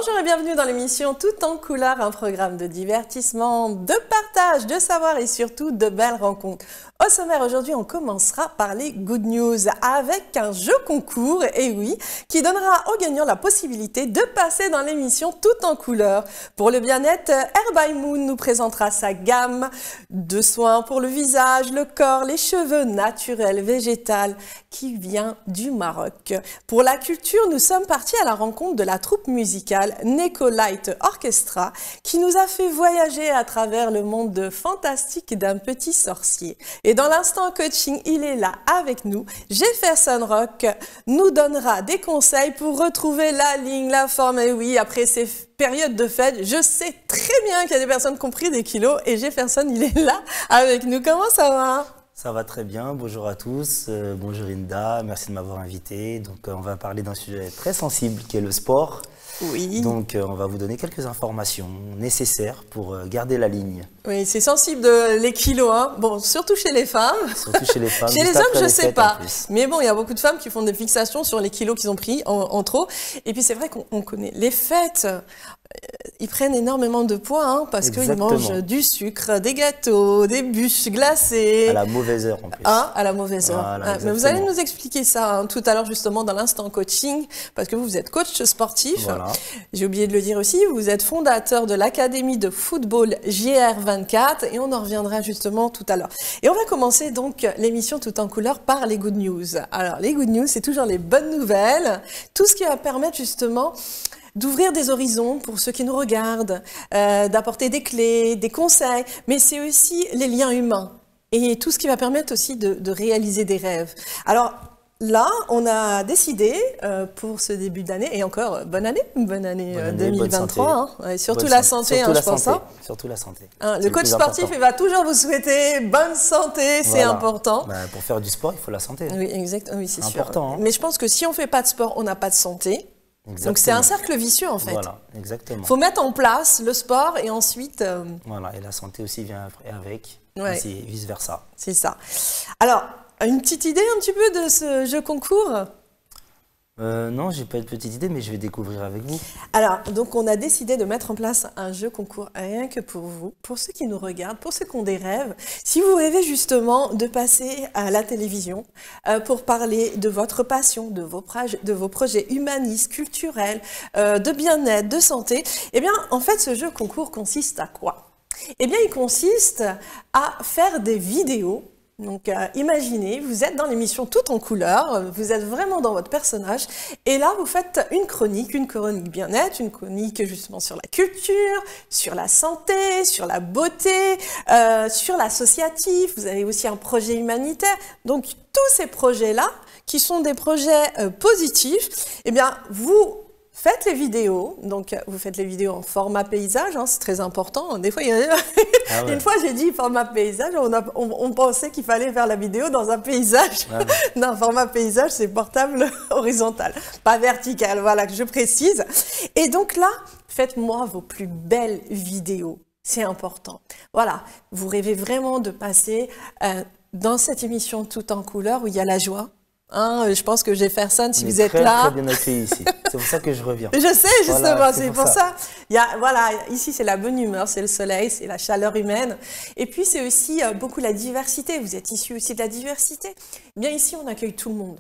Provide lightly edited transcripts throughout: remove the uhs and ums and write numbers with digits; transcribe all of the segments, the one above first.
Bonjour et bienvenue dans l'émission Tout en couleur, un programme de divertissement, de partage, de savoir et surtout de belles rencontres. Au sommaire aujourd'hui, on commencera par les good news avec un jeu concours, et oui, qui donnera aux gagnants la possibilité de passer dans l'émission Tout en couleur. Pour le bien-être, Hair by Moon nous présentera sa gamme de soins pour le visage, le corps, les cheveux naturels, végétales, qui vient du Maroc. Pour la culture, nous sommes partis à la rencontre de la troupe musicale Neko Light Orchestra qui nous a fait voyager à travers le monde fantastique d'un petit sorcier. Et dans l'instant coaching, il est là avec nous. Jefferson Rock nous donnera des conseils pour retrouver la ligne, la forme. Et oui, après ces périodes de fête, je sais très bien qu'il y a des personnes qui ont pris des kilos et Jefferson, il est là avec nous. Comment ça va ? Ça va très bien, bonjour à tous, bonjour Linda, merci de m'avoir invité. Donc on va parler d'un sujet très sensible qui est le sport. Oui. Donc on va vous donner quelques informations nécessaires pour garder la ligne. Oui, c'est sensible les kilos, hein. Bon, surtout chez les femmes. Surtout chez les femmes. Chez les hommes, je sais pas. Mais bon, il y a beaucoup de femmes qui font des fixations sur les kilos qu'ils ont pris en trop. Et puis c'est vrai qu'on connaît les fêtes. Ils prennent énormément de poids hein, parce qu'ils mangent du sucre, des gâteaux, des bûches glacées. À la mauvaise heure en plus. Ah, à la mauvaise heure. Voilà, mais vous allez nous expliquer ça hein, tout à l'heure justement dans l'instant coaching parce que vous êtes coach sportif. Voilà. J'ai oublié de le dire aussi, vous êtes fondateur de l'académie de football GR24 et on en reviendra justement tout à l'heure. Et on va commencer donc l'émission Tout en couleur par les good news. Alors les good news, c'est toujours les bonnes nouvelles, tout ce qui va permettre justement d'ouvrir des horizons pour ceux qui nous regardent, d'apporter des clés, des conseils, mais c'est aussi les liens humains et tout ce qui va permettre aussi de réaliser des rêves. Alors là, on a décidé pour ce début d'année, et encore bonne année 2023, hein, et surtout la santé, hein, je pense. Hein. Surtout la santé. Hein, le coach sportif, il va toujours vous souhaiter bonne santé, c'est important. Bah, pour faire du sport, il faut la santé. Oui, exact, oui, c'est sûr. Important. Hein. Mais je pense que si on ne fait pas de sport, on n'a pas de santé. Exactement. Donc c'est un cercle vicieux en fait. Voilà, exactement. Il faut mettre en place le sport et ensuite... Voilà, et la santé aussi vient avec, ouais. et vice versa. C'est ça. Alors, une petite idée un petit peu de ce jeu concours ? Non, j'ai pas de petite idée, mais je vais découvrir avec vous. Alors, donc on a décidé de mettre en place un jeu concours rien que pour vous, pour ceux qui nous regardent, pour ceux qui ont des rêves. Si vous rêvez justement de passer à la télévision pour parler de votre passion, de vos projets humanistes, culturels, de bien-être, de santé, eh bien, en fait, ce jeu concours consiste à quoi ? Eh bien, il consiste à faire des vidéos. Donc imaginez, vous êtes dans l'émission Tout en couleur, vous êtes vraiment dans votre personnage et là vous faites une chronique bien-être, une chronique justement sur la culture, sur la santé, sur la beauté, sur l'associatif, vous avez aussi un projet humanitaire. Donc tous ces projets-là qui sont des projets positifs, eh bien vous faites les vidéos, donc vous faites les vidéos en format paysage, hein, c'est très important. Des fois, une fois j'ai dit format paysage, on pensait qu'il fallait faire la vidéo dans un paysage. Ah ouais. Non, format paysage, c'est portable horizontal, pas vertical, voilà, que je précise. Et donc là, faites-moi vos plus belles vidéos, c'est important. Voilà, vous rêvez vraiment de passer dans cette émission Tout en couleur où il y a la joie. Hein, je pense que Jefferson, si vous êtes là... Très bien accueilli ici. C'est pour ça que je reviens. Je sais, justement, voilà, c'est pour ça. Voilà, ici, c'est la bonne humeur, c'est le soleil, c'est la chaleur humaine. Et puis, c'est aussi beaucoup la diversité. Vous êtes issus aussi de la diversité. Bien, ici, on accueille tout le monde.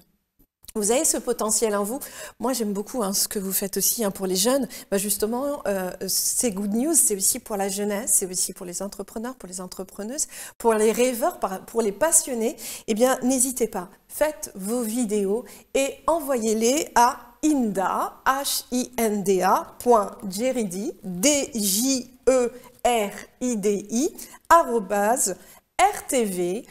Vous avez ce potentiel en vous. Moi, j'aime beaucoup hein, ce que vous faites aussi hein, pour les jeunes. Bah, justement, c'est good news, c'est aussi pour la jeunesse, c'est aussi pour les entrepreneurs, pour les entrepreneuses, pour les rêveurs, pour les passionnés. Eh bien, n'hésitez pas. Faites vos vidéos et envoyez-les à Inda, hinda.jeridi, @rtv.fr.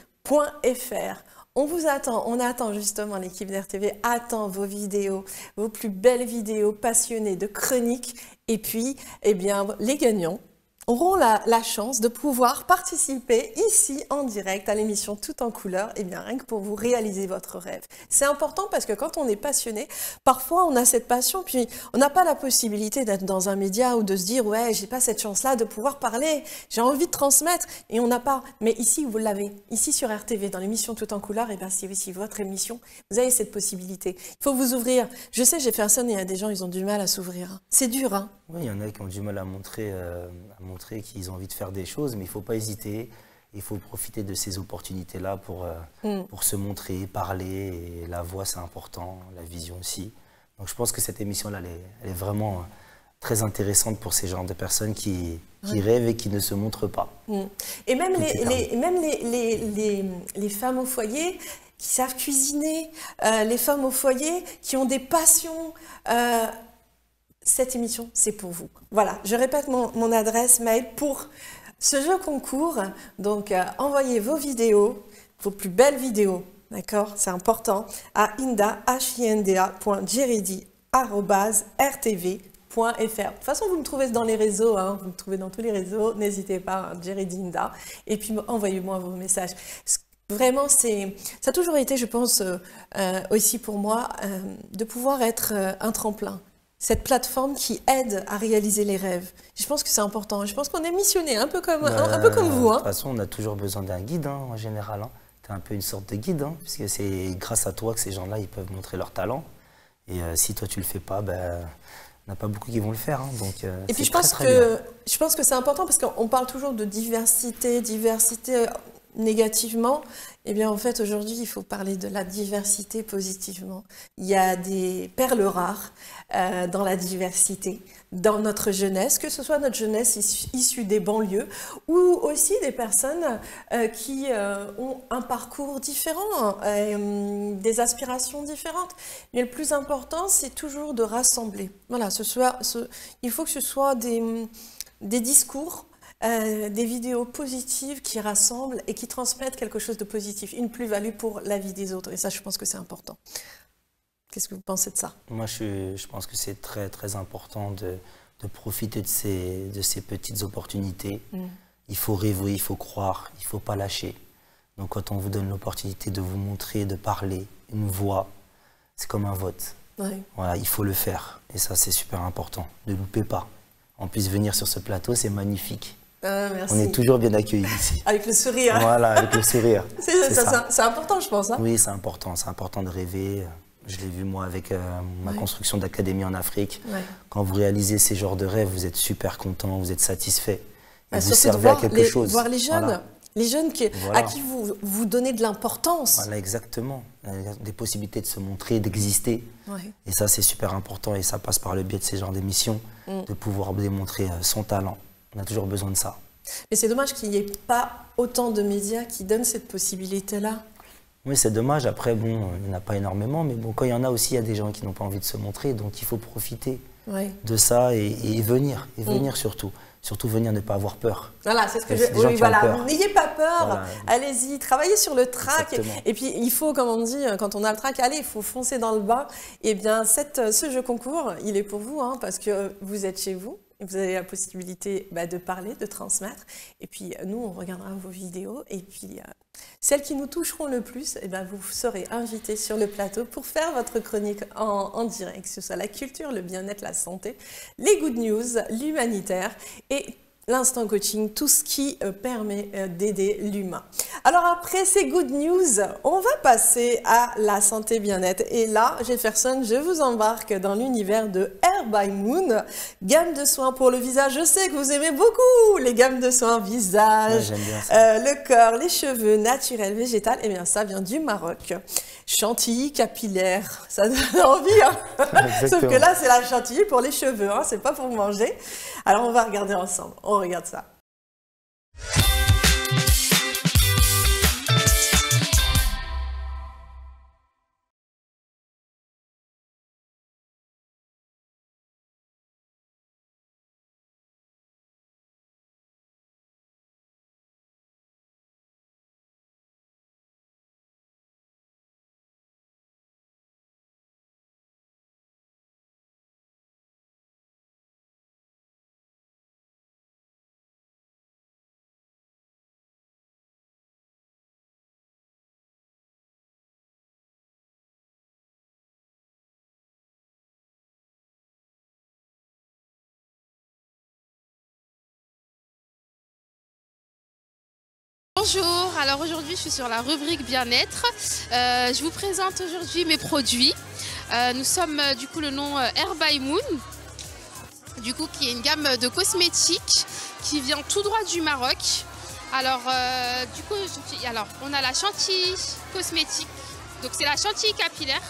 On vous attend, on attend justement, l'équipe d'RTV attend vos vidéos, vos plus belles vidéos passionnées de chroniques. Et puis, eh bien, les gagnants, auront la chance de pouvoir participer ici en direct à l'émission Tout en couleur, et bien rien que pour vous réaliser votre rêve. C'est important parce que quand on est passionné, parfois on a cette passion, puis on n'a pas la possibilité d'être dans un média ou de se dire ouais, j'ai pas cette chance-là de pouvoir parler, j'ai envie de transmettre et on n'a pas. Mais ici vous l'avez, ici sur RTV dans l'émission Tout en couleur, et bien c'est aussi votre émission, vous avez cette possibilité. Il faut vous ouvrir. Je sais, j'ai fait ça, mais il y a des gens, ils ont du mal à s'ouvrir. C'est dur, hein. Oui, il y en a qui ont du mal à montrer qu'ils ont envie de faire des choses, mais il ne faut pas hésiter. Il faut profiter de ces opportunités-là pour se montrer, parler. Et la voix, c'est important, la vision aussi. Donc je pense que cette émission-là, elle est vraiment très intéressante pour ces genres de personnes qui rêvent et qui ne se montrent pas. Et même, les femmes au foyer qui savent cuisiner, les femmes au foyer qui ont des passions. Cette émission, c'est pour vous. Voilà, je répète mon adresse mail pour ce jeu concours. Donc, envoyez vos vidéos, vos plus belles vidéos, d'accord, c'est important, à hinda.jiridi@rtv.fr. De toute façon, vous me trouvez dans les réseaux, hein, vous me trouvez dans tous les réseaux, n'hésitez pas, hein, Jiridi Hinda, et puis envoyez-moi vos messages. Vraiment, ça a toujours été, je pense, aussi pour moi, de pouvoir être un tremplin. Cette plateforme qui aide à réaliser les rêves. Je pense que c'est important. Je pense qu'on est missionné un peu comme vous. Hein. De toute façon, on a toujours besoin d'un guide, hein, en général. Hein. Tu es un peu une sorte de guide, hein, puisque c'est grâce à toi que ces gens-là, ils peuvent montrer leur talent. Et si toi, tu le fais pas, ben, il n'y en a pas beaucoup qui vont le faire. Hein, donc, et puis, je pense que c'est important parce qu'on parle toujours de diversité négativement. Eh bien, en fait, aujourd'hui, il faut parler de la diversité positivement. Il y a des perles rares dans la diversité, dans notre jeunesse, que ce soit notre jeunesse issue des banlieues ou aussi des personnes qui ont un parcours différent, des aspirations différentes. Mais le plus important, c'est toujours de rassembler. Voilà, il faut que ce soit des discours, des vidéos positives qui rassemblent et qui transmettent quelque chose de positif, une plus-value pour la vie des autres. Et ça, je pense que c'est important. Qu'est-ce que vous pensez de ça? Moi, je pense que c'est très, très important de profiter de ces petites opportunités. Il faut rêver, il faut croire, il ne faut pas lâcher. Donc, quand on vous donne l'opportunité de vous montrer, de parler, une voix, c'est comme un vote. Ouais. Voilà, il faut le faire. Et ça, c'est super important. Ne loupez pas. En plus, venir sur ce plateau, c'est magnifique. Merci. On est toujours bien accueillis ici. Avec le sourire. Voilà, avec le sourire. C'est important, je pense. Hein. Oui, c'est important. C'est important de rêver. Je l'ai vu, moi, avec ma construction d'académie en Afrique. Ouais. Quand vous réalisez ces genres de rêves, vous êtes super content, vous êtes satisfait. Et vous servez à quelque chose. Voir les jeunes. Voilà. Les jeunes voilà. à qui vous donnez de l'importance. Voilà, exactement. Des possibilités de se montrer, d'exister. Ouais. Et ça, c'est super important. Et ça passe par le biais de ces genres d'émissions, de pouvoir démontrer son talent. On a toujours besoin de ça. Mais c'est dommage qu'il n'y ait pas autant de médias qui donnent cette possibilité-là. Oui, c'est dommage. Après, bon, il n'y en a pas énormément. Mais bon, quand il y en a aussi, il y a des gens qui n'ont pas envie de se montrer. Donc, il faut profiter de ça et venir. Et venir surtout. Surtout venir, ne pas avoir peur. Voilà, c'est ce que oui, voilà. N'ayez pas peur, voilà. Allez-y, travaillez sur le track. Et puis, il faut, comme on dit, quand on a le track, allez, il faut foncer dans le bas. Et bien, ce jeu concours, il est pour vous, hein, parce que vous êtes chez vous. Vous avez la possibilité de parler, de transmettre. Et puis, nous, on regardera vos vidéos. Et puis, celles qui nous toucheront le plus, vous serez invités sur le plateau pour faire votre chronique en direct, que ce soit la culture, le bien-être, la santé, les good news, l'humanitaire et l'instant coaching, tout ce qui permet d'aider l'humain. Alors après ces good news, on va passer à la santé bien-être. Et là, Jefferson, je vous embarque dans l'univers de Hair by Moon, gamme de soins pour le visage. Je sais que vous aimez beaucoup les gammes de soins visage, le corps, les cheveux, naturels, végétal. Eh bien, ça vient du Maroc. Chantilly capillaire, ça donne envie, hein. Sauf que là, c'est la chantilly pour les cheveux, hein, c'est pas pour manger. Alors, on va regarder ensemble. On regarde ça. Bonjour, alors aujourd'hui je suis sur la rubrique bien-être. Je vous présente aujourd'hui mes produits. Nous sommes du coup le nom Hair by Moon, du coup qui est une gamme de cosmétiques qui vient tout droit du Maroc. Alors du coup on a la chantilly cosmétique, donc c'est la chantilly capillaire.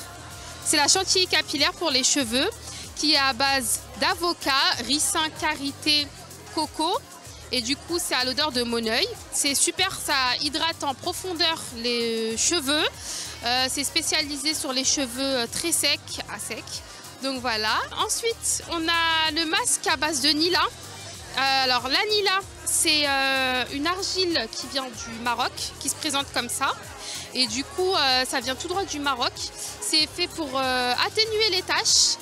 C'est la chantilly capillaire pour les cheveux qui est à base d'avocat, ricin, karité, coco. Et du coup, c'est à l'odeur de Moneuil. C'est super, ça hydrate en profondeur les cheveux. C'est spécialisé sur les cheveux très secs, à sec. Donc voilà. Ensuite, on a le masque à base de Nila. Alors la Nila, c'est une argile qui vient du Maroc, qui se présente comme ça. Et du coup, ça vient tout droit du Maroc. C'est fait pour atténuer les taches.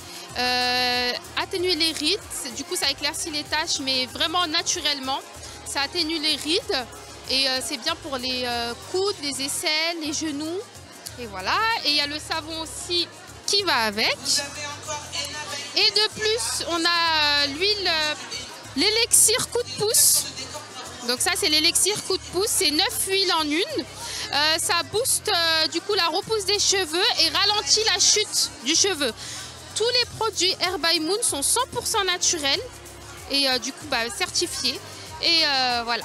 Atténuer les rides, du coup ça éclaircit les taches mais vraiment naturellement, ça atténue les rides et c'est bien pour les coudes, les aisselles, les genoux et voilà. Et il y a le savon aussi qui va avec et de plus on a l'huile, l'élixir coup de pouce. Donc ça c'est l'élixir coup de pouce, c'est 9 huiles en une. Ça booste du coup la repousse des cheveux et ralentit la chute du cheveu. Tous les produits Hair by Moon sont 100% naturels et du coup certifiés. Et voilà.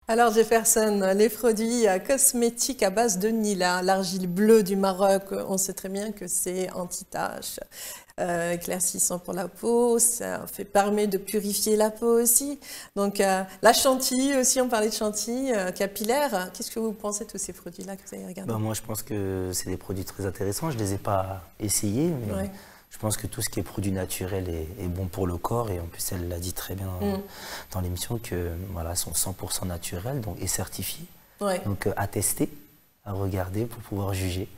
Alors Jefferson, les produits cosmétiques à base de Nila, l'argile bleue du Maroc, on sait très bien que c'est anti-tache, éclaircissant pour la peau, ça permet de purifier la peau aussi. Donc la chantilly aussi, on parlait de chantilly capillaire. Qu'est-ce que vous pensez de tous ces produits-là que vous avez regardés? Moi je pense que c'est des produits très intéressants, je ne les ai pas essayés, mais Ouais. je pense que tout ce qui est produit naturel est bon pour le corps et en plus elle l'a dit très bien dans l'émission que voilà, sont 100% naturels donc, et certifiés. Ouais. Donc à tester, à regarder pour pouvoir juger.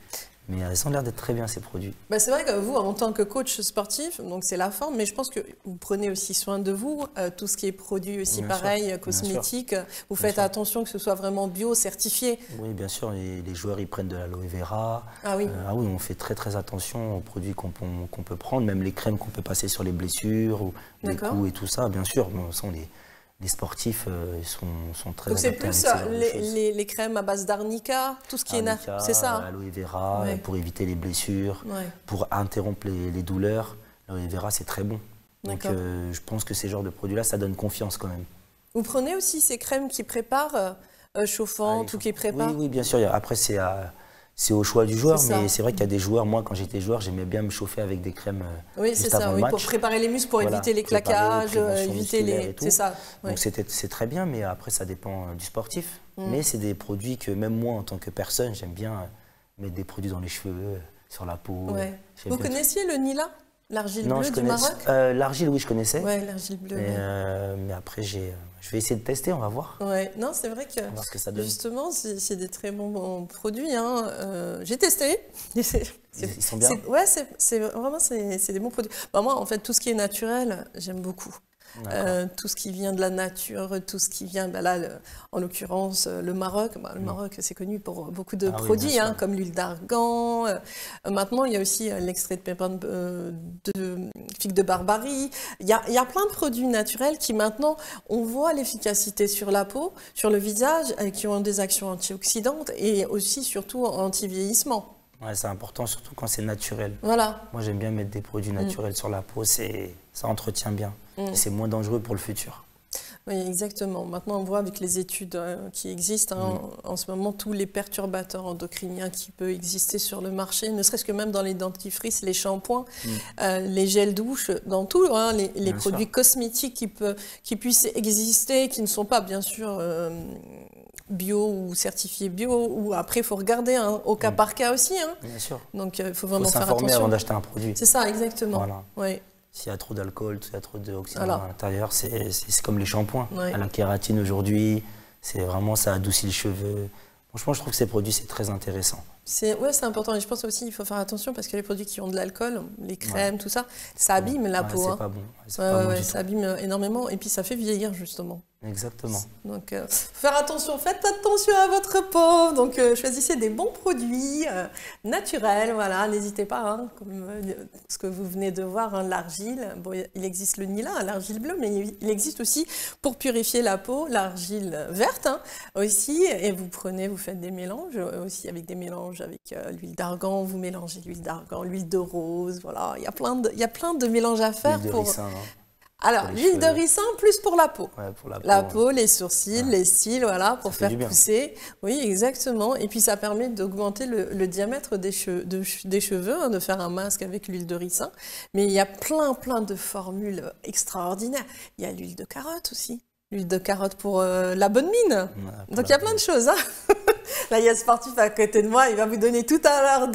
Mais ils ont l'air d'être très bien ces produits. Bah, c'est vrai que vous, en tant que coach sportif, donc c'est la forme, mais je pense que vous prenez aussi soin de vous, tout ce qui est produit aussi Bien pareil, sûr, cosmétique, vous Bien faites sûr. attention que ce soit vraiment bio, certifié. Oui, bien sûr, les joueurs ils prennent de l'aloe vera. Ah oui. Oui, on fait très attention aux produits qu'on peut prendre, même les crèmes qu'on peut passer sur les blessures ou les D'accord. coups et tout ça, bien sûr. Bon, les sportifs ils sont très Donc c'est adaptés plus avec ce genre de choses. les crèmes à base d'arnica, tout ce qui est Arnica, c'est ça. Hein. aloe vera, Ouais. pour éviter les blessures, Ouais. pour interrompre les douleurs. L'aloe vera, c'est très bon. Donc D'accord. je pense que ces genres de produits-là, ça donne confiance quand même. Vous prenez aussi ces crèmes qui préparent, chauffantes ou qui préparent. Oui, bien sûr. Après, c'est au choix du joueur, C'est ça. mais c'est vrai qu'il y a des joueurs, moi quand j'étais joueur, j'aimais bien me chauffer avec des crèmes Oui, juste c'est ça, avant le oui, match. pour préparer les muscles, pour Voilà, éviter les préparer, claquages, prévention éviter musculaire les. et tout. C'est ça. Oui. Donc c'est très bien, mais après ça dépend du sportif. Mais c'est des produits que même moi en tant que personne, j'aime bien mettre des produits dans les cheveux, sur la peau. Ouais. J'aime Vous bien connaissiez le Nila, l'argile Non, bleue je du connais. Maroc? L'argile, oui, je connaissais. Ouais, l'argile bleue. Mais après, je vais essayer de tester, on va voir. Ouais, non, c'est vrai que On va voir ce que ça donne. justement, c'est des très bons produits. Hein. J'ai testé. Ils sont bien. Ouais, vraiment c'est des bons produits. Bah, moi, en fait, tout ce qui est naturel, j'aime beaucoup. Tout ce qui vient de la nature, tout ce qui vient, bah là, en l'occurrence, le Maroc. Bah, le Maroc, c'est connu pour beaucoup de Oui, produits, bien hein, sûr. comme l'huile d'argan. Maintenant, il y a aussi l'extrait de pépins de figue de Barbarie. Il y a plein de produits naturels qui maintenant, on voit l'efficacité sur la peau, sur le visage, et qui ont des actions antioxydantes et aussi surtout anti-vieillissement. Ouais, c'est important, surtout quand c'est naturel. Voilà. Moi, j'aime bien mettre des produits naturels sur la peau, ça entretient bien. Et c'est moins dangereux pour le futur. Oui, exactement. Maintenant, on voit avec les études qui existent, en ce moment, tous les perturbateurs endocriniens qui peuvent exister sur le marché, ne serait-ce que même dans les dentifrices, les shampoings, les gels douche, dans tout, hein, les produits cosmétiques qui puissent exister, qui ne sont pas, bien sûr, bio ou certifiés bio, ou après, il faut regarder au cas par cas aussi. Hein. Bien sûr. Donc, il faut vraiment faire s'informer attention. avant d'acheter un produit. C'est ça, exactement. Voilà. Ouais. S'il y a trop d'alcool, s'il y a trop d'oxydants Alors. à l'intérieur, c'est comme les shampoings. Ouais. À la kératine aujourd'hui, c'est vraiment, ça adoucit le cheveu. Franchement, je trouve que ces produits, c'est très intéressant. Ouais, c'est important. Et je pense aussi qu'il faut faire attention parce que les produits qui ont de l'alcool, les crèmes, tout ça, ça abîme la peau. C'est hein. pas bon. C'est pas bon du ça abîme énormément. Et puis, ça fait vieillir, justement. Exactement. Donc, faire attention, faites attention à votre peau. Donc, choisissez des bons produits naturels. Voilà, n'hésitez pas, hein, comme ce que vous venez de voir, hein, l'argile. Bon, il existe le Nila, hein, l'argile bleue, mais il existe aussi pour purifier la peau, l'argile verte hein, aussi. Et vous faites des mélanges aussi avec des mélanges avec l'huile d'argan. Vous mélangez l'huile d'argan, l'huile de rose. Voilà, il y a plein de mélanges à faire L'huile de ricin, hein. Alors, l'huile de ricin, plus pour la peau. Ouais, pour la peau, les sourcils, les cils, voilà, pour faire pousser. Oui, exactement. Et puis, ça permet d'augmenter le diamètre des cheveux, hein, de faire un masque avec l'huile de ricin. Mais il y a plein de formules extraordinaires. Il y a l'huile de carotte aussi. L'huile de carotte pour la bonne mine. Ouais, donc, il y a plein de choses. Hein. Là, il y a un sportif à côté de moi, il va vous donner tout à l'heure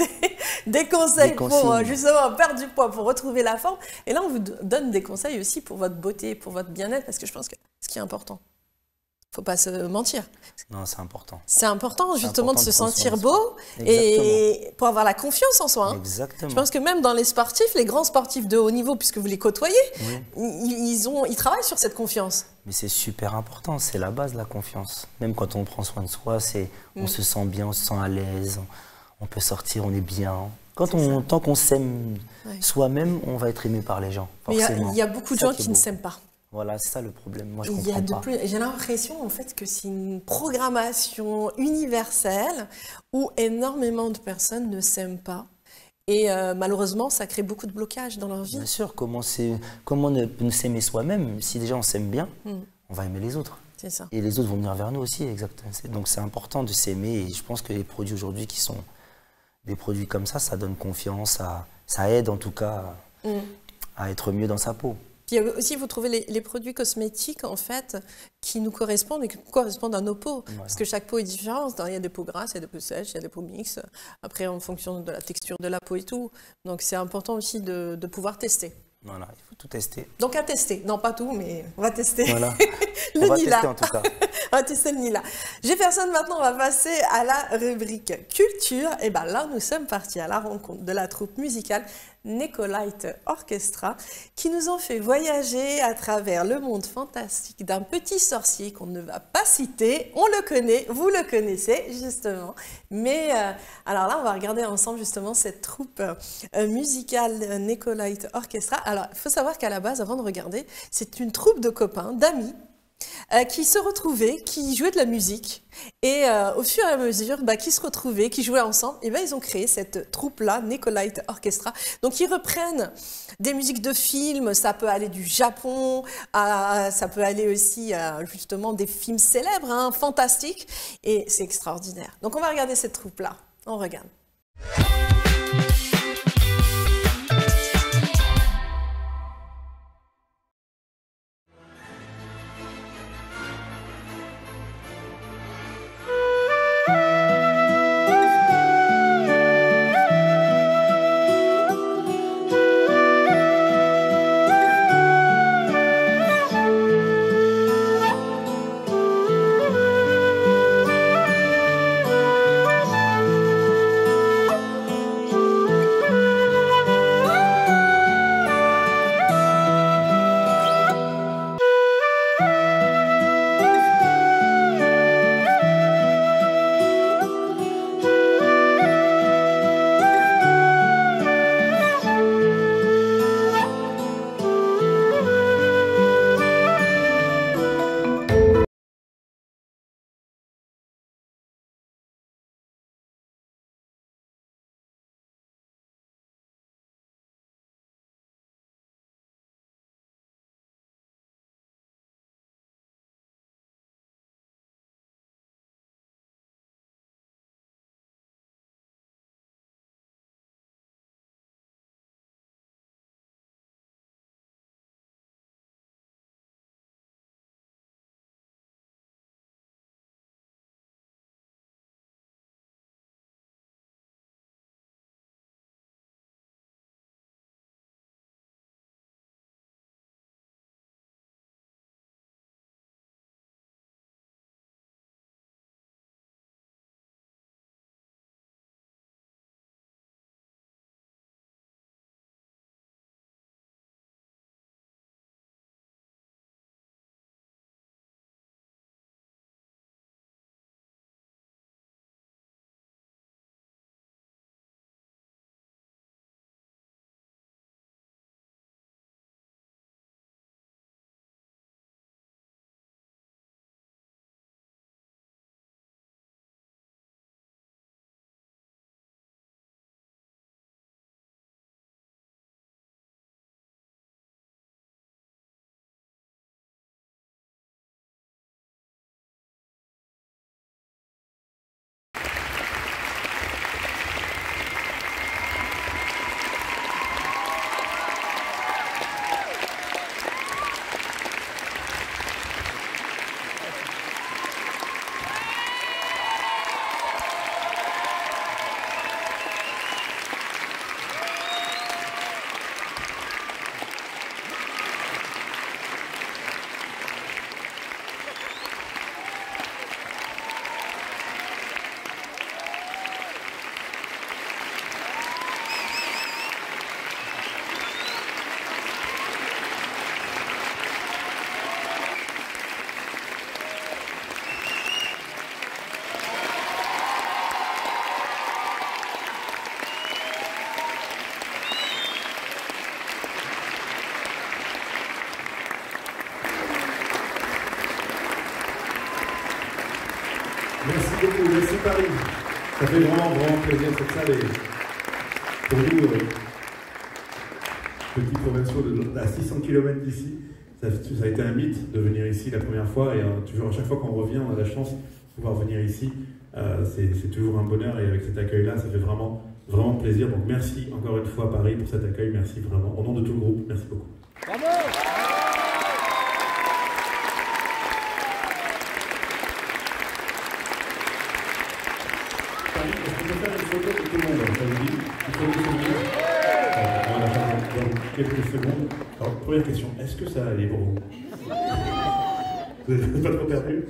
des conseils pour justement perdre du poids, pour retrouver la forme. Et là, on vous donne des conseils aussi pour votre beauté, pour votre bien-être, parce que je pense que ce qui est important, il ne faut pas se mentir. Non, c'est important. C'est important justement de se sentir beau et pour avoir la confiance en soi. Hein. Exactement. Je pense que même dans les sportifs, les grands sportifs de haut niveau, puisque vous les côtoyez, ils travaillent sur cette confiance. Mais c'est super important, c'est la base de la confiance. Même quand on prend soin de soi, on se sent bien, on se sent à l'aise, on peut sortir, on est bien. Tant qu'on s'aime soi-même, on va être aimé par les gens, forcément. Il y a beaucoup de gens qui ne s'aiment pas. Voilà, c'est ça le problème. Moi, je comprends pas. J'ai l'impression en fait que c'est une programmation universelle où énormément de personnes ne s'aiment pas. Et malheureusement, ça crée beaucoup de blocages dans leur vie. Bien sûr, comment ne s'aimer soi-même? Si déjà on s'aime bien, on va aimer les autres. C'est ça. Et les autres vont venir vers nous aussi, exactement. Donc c'est important de s'aimer. Et je pense que les produits aujourd'hui qui sont des produits comme ça donne confiance, ça aide en tout cas à être mieux dans sa peau. Puis aussi, vous trouvez les produits cosmétiques, en fait, qui nous correspondent et qui correspondent à nos peaux. Voilà. Parce que chaque peau est différente. Il y a des peaux grasses, il y a des peaux sèches, il y a des peaux mixtes. Après, en fonction de la texture de la peau et tout. Donc, c'est important aussi de pouvoir tester. Voilà, il faut tout tester. Donc, à tester. Non, pas tout, mais on va tester. Voilà. On va tester en tout cas. On va tester le Nila. Jefferson, maintenant, on va passer à la rubrique culture. Et bien là, nous sommes partis à la rencontre de la troupe musicale Necolite Orchestra, qui nous ont fait voyager à travers le monde fantastique d'un petit sorcier qu'on ne va pas citer. On le connaît, vous le connaissez justement. Mais alors là, on va regarder ensemble justement cette troupe musicale Necolite Orchestra. Alors, il faut savoir qu'à la base, avant de regarder, c'est une troupe de copains, d'amis, qui se retrouvaient, qui jouaient de la musique et au fur et à mesure qui se retrouvaient, qui jouaient ensemble, et ils ont créé cette troupe-là, Necolite Orchestra. Donc ils reprennent des musiques de films, ça peut aller du Japon, ça peut aller aussi justement des films célèbres, hein, fantastiques, et c'est extraordinaire. Donc on va regarder cette troupe-là, on regarde. beaucoup, merci Paris. Ça fait vraiment plaisir, cette salle est pour nous, petits provinciaux à 600 km d'ici. Ça a été un mythe de venir ici la première fois et toujours à chaque fois qu'on revient, on a la chance de pouvoir venir ici. C'est toujours un bonheur et avec cet accueil-là, ça fait vraiment plaisir. Donc merci encore une fois Paris pour cet accueil, merci vraiment. Au nom de tout le groupe, merci beaucoup. Bravo. Paris, est-ce qu'on peut faire une photo de tout le monde? Ça vous dit? Une photo de tout le monde. On va la faire dans quelques secondes. Alors, première question, est-ce que ça allait pour vous? Vous n'êtes pas trop perdu?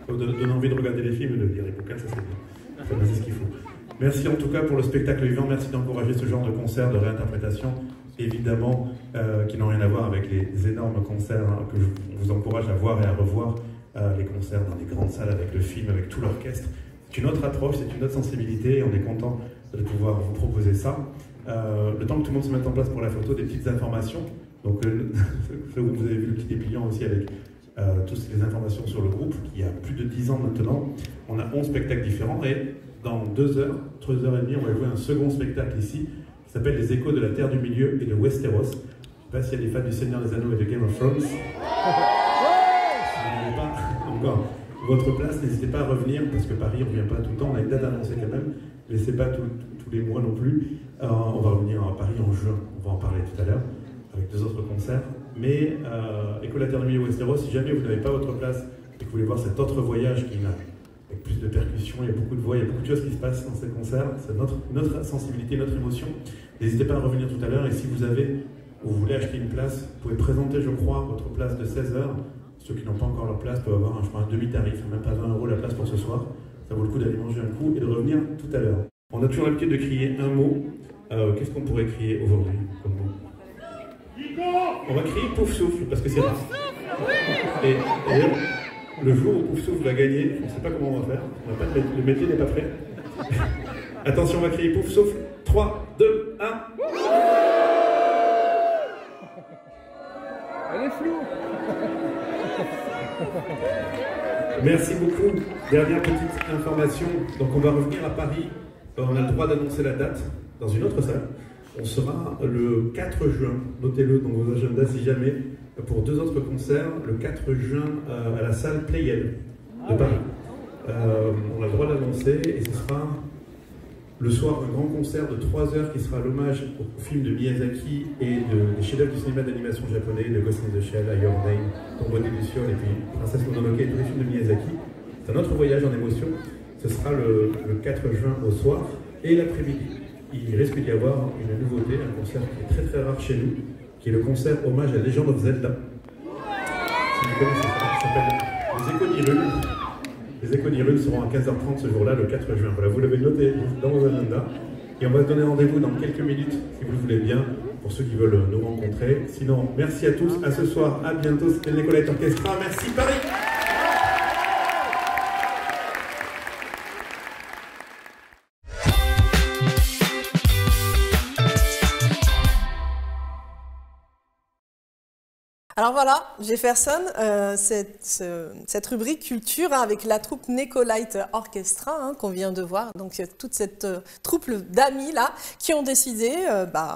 Ça vous donne envie de regarder les films et de lire les bouquins, ça c'est bien. C'est ce qu'il faut. Merci en tout cas pour le spectacle vivant, merci d'encourager ce genre de concert, de réinterprétation, évidemment, qui n'ont rien à voir avec les énormes concerts que je vous encourage à voir et à revoir, les concerts dans les grandes salles avec le film, avec tout l'orchestre. C'est une autre approche, c'est une autre sensibilité et on est content de pouvoir vous proposer ça. Le temps que tout le monde se mette en place pour la photo, des petites informations. Donc, vous avez vu le petit dépliant aussi avec toutes les informations sur le groupe, qui y a plus de 10 ans maintenant. On a 11 spectacles différents et dans 2 heures, 3 heures et demie, on va jouer un second spectacle ici qui s'appelle Les Échos de la Terre du Milieu et de Westeros. Je ne sais pas s'il y a des fans du Seigneur des Anneaux et de Game of Thrones. Si vous n'avez pas encore votre place, n'hésitez pas à revenir parce que Paris ne revient pas tout le temps. On a une date annoncée quand même, mais ce n'est pas tous les mois non plus. On va revenir à Paris en juin, on va en parler tout à l'heure, avec 2 autres concerts. Mais Échos de la Terre du Milieu et Westeros, si jamais vous n'avez pas votre place et que vous voulez voir cet autre voyage qui a avec plus de percussions, il y a beaucoup de voix, il y a beaucoup de choses qui se passent dans ces concerts, c'est notre sensibilité, notre émotion. N'hésitez pas à revenir tout à l'heure et si vous voulez acheter une place, vous pouvez présenter, je crois, votre place de 16h. Ceux qui n'ont pas encore leur place peuvent avoir un demi-tarif, même pas 20 € la place pour ce soir. Ça vaut le coup d'aller manger un coup et de revenir tout à l'heure. On a toujours l'habitude de crier un mot. Qu'est-ce qu'on pourrait crier aujourd'hui comme mot? On va crier Pouf Souffle parce que c'est rare. Et le jour où Pouf Souffle va gagner, on ne sait pas comment on va faire. Le métier n'est pas prêt. Attention, on va crier Pouf Souffle. 3, 2, 1. Elle est floue. Merci beaucoup. Dernière petite information. Donc on va revenir à Paris. On a le droit d'annoncer la date dans une autre salle. On sera le 4 juin. Notez-le dans vos agendas si jamais. Pour 2 autres concerts. Le 4 juin à la salle Playel de Paris. On a le droit d'annoncer et ce sera le soir un grand concert de 3 heures qui sera l'hommage au film de Miyazaki et des chefs-d'œuvre du cinéma d'animation japonais, de Ghost in the Shell, Your Name, Tombeau des Lucioles et puis Princesse Mononoke et tous les films de Miyazaki. C'est un autre voyage en émotion. Ce sera le 4 juin au soir et l'après-midi. Il risque d'y avoir une nouveauté, un concert qui est très rare chez nous, qui est le concert hommage à Legend of Zelda. Si vous connaissez ça, ça s'appelle Les Échos d'Hyrule. Les Échos d'Hyrule seront à 15h30 ce jour-là, le 4 juin. Voilà, vous l'avez noté dans vos agendas. Et on va se donner rendez-vous dans quelques minutes, si vous le voulez bien, pour ceux qui veulent nous rencontrer. Sinon, merci à tous, à ce soir, à bientôt. C'était le Nicolette Orchestra. Merci Paris. Alors voilà, Jefferson, cette rubrique culture avec la troupe Nicolite Orchestra qu'on vient de voir, donc toute cette troupe d'amis là qui ont décidé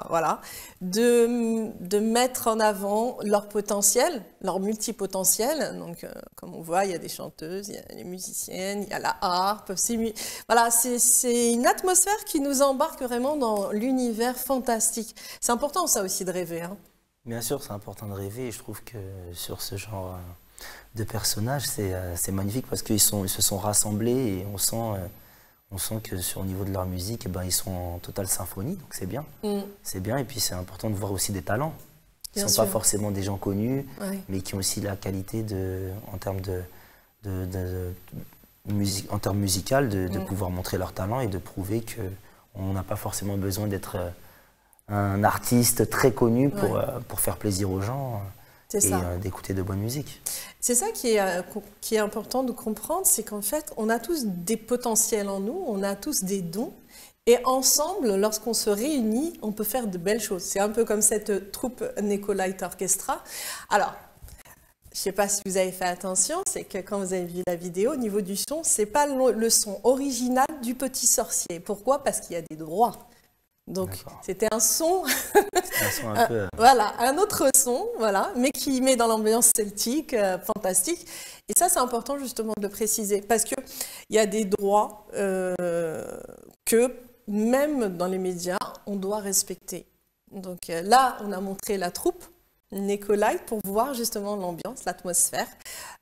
voilà, de mettre en avant leur potentiel, leur multipotentiel. Donc comme on voit, il y a des chanteuses, il y a les musiciennes, il y a la harpe. Voilà, c'est une atmosphère qui nous embarque vraiment dans l'univers fantastique. C'est important ça aussi de rêver. Bien sûr, c'est important de rêver et je trouve que sur ce genre de personnages, c'est magnifique parce qu'ils se sont rassemblés et on sent que au niveau de leur musique, ils sont en totale symphonie, donc c'est bien. C'est bien et puis c'est important de voir aussi des talents qui ne sont pas forcément des gens connus, mais qui ont aussi la qualité en termes musical de pouvoir montrer leur talent et de prouver qu'on n'a pas forcément besoin d'être un artiste très connu pour faire plaisir aux gens et d'écouter de bonne musique. C'est ça qui est important de comprendre, c'est qu'en fait, on a tous des potentiels en nous, on a tous des dons, et ensemble, lorsqu'on se réunit, on peut faire de belles choses. C'est un peu comme cette troupe Nicolite Orchestra. Alors, je ne sais pas si vous avez fait attention, c'est que quand vous avez vu la vidéo, au niveau du son, ce n'est pas le son original du Petit Sorcier. Pourquoi? Parce qu'il y a des droits. Donc, c'était un son, un peu... voilà, un autre son, voilà, mais qui met dans l'ambiance celtique, fantastique. Et ça, c'est important justement de le préciser, parce qu'il y a des droits que, même dans les médias, on doit respecter. Donc là, on a montré la troupe, Nicolai, pour voir justement l'ambiance, l'atmosphère.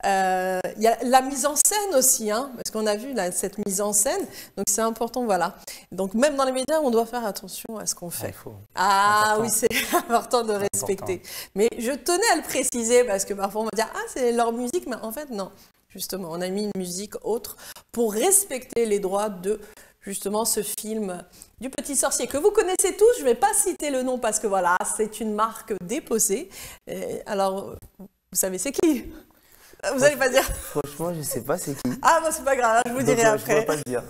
Il y a la mise en scène aussi, hein, parce qu'on a vu là, cette mise en scène, donc c'est important, voilà. Donc même dans les médias, on doit faire attention à ce qu'on fait. Oui, c'est important de respecter. Mais je tenais à le préciser, parce que parfois on va dire « Ah, c'est leur musique », mais en fait, non. Justement, on a mis une musique autre pour respecter les droits de... justement ce film du Petit Sorcier que vous connaissez tous. Je ne vais pas citer le nom parce que voilà, c'est une marque déposée. Alors, vous savez c'est qui? Vous n'allez pas dire? Franchement, je ne sais pas c'est qui. Ah bon, c'est pas grave, je vous dirai après. Je ne peux pas le dire.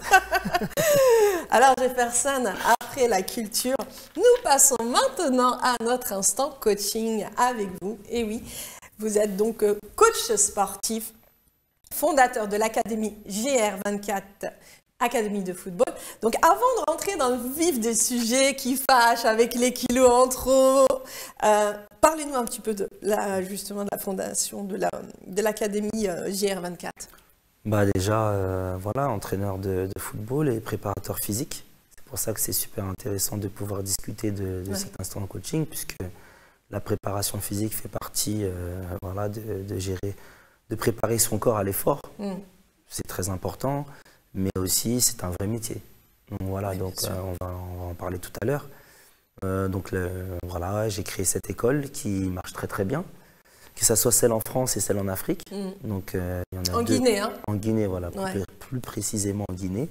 Alors, Jefferson, après la culture, nous passons maintenant à notre instant coaching avec vous. Et oui, vous êtes donc coach sportif, fondateur de l'Académie GR24, Académie de football. Donc avant de rentrer dans le vif des sujets qui fâchent avec les kilos en trop, parlez-nous un petit peu justement de la fondation de l'Académie GR24. Bah déjà, voilà, entraîneur de football et préparateur physique. C'est pour ça que c'est super intéressant de pouvoir discuter de cet instant de coaching, puisque la préparation physique fait partie voilà, de gérer, de préparer son corps à l'effort. C'est très important. Mais aussi, c'est un vrai métier. Donc voilà, on va en parler tout à l'heure. Voilà, j'ai créé cette école qui marche très très bien, que ce soit celle en France et celle en Afrique. Donc, il y en a deux. Guinée, hein? En Guinée, voilà, plus précisément en Guinée.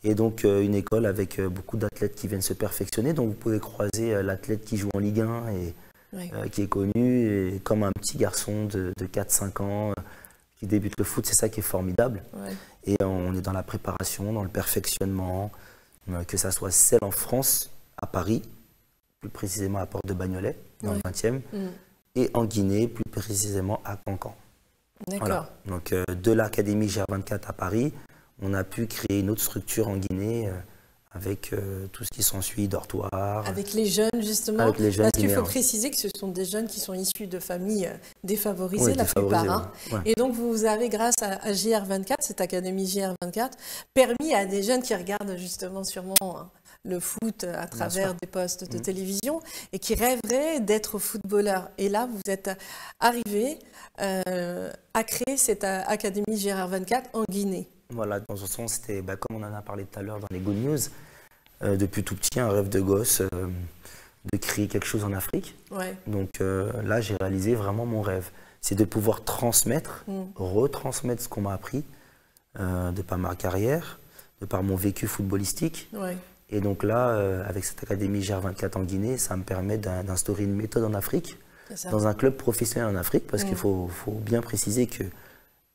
Et donc, une école avec beaucoup d'athlètes qui viennent se perfectionner. Donc, vous pouvez croiser l'athlète qui joue en Ligue 1 et qui est connu, et comme un petit garçon de 4-5 ans qui débute le foot, c'est ça qui est formidable. Et on est dans la préparation, dans le perfectionnement, que ça soit celle en France, à Paris, plus précisément à Porte de Bagnolet, dans le 20e, et en Guinée, plus précisément à Cancan. Voilà. Donc de l'Académie GR24 à Paris, on a pu créer une autre structure en Guinée avec tout ce qui s'ensuit, dortoir. Avec les jeunes, justement. Avec les jeunes. Parce qu'il faut préciser que ce sont des jeunes qui sont issus de familles défavorisées, la plupart. Hein. Et donc, vous avez, grâce à GR24, cette académie GR24, permis à des jeunes qui regardent justement sûrement le foot à travers des postes de télévision et qui rêveraient d'être footballeurs. Et là, vous êtes arrivé à créer cette académie GR24 en Guinée. Voilà, dans ce sens, c'était, comme on en a parlé tout à l'heure dans les Good News, depuis tout petit, un rêve de gosse de créer quelque chose en Afrique. Donc là, j'ai réalisé vraiment mon rêve. C'est de pouvoir transmettre, retransmettre ce qu'on m'a appris de par ma carrière, de par mon vécu footballistique. Et donc là, avec cette académie GR24 en Guinée, ça me permet d'instaurer une méthode en Afrique, dans un club professionnel en Afrique, parce qu'il faut bien préciser que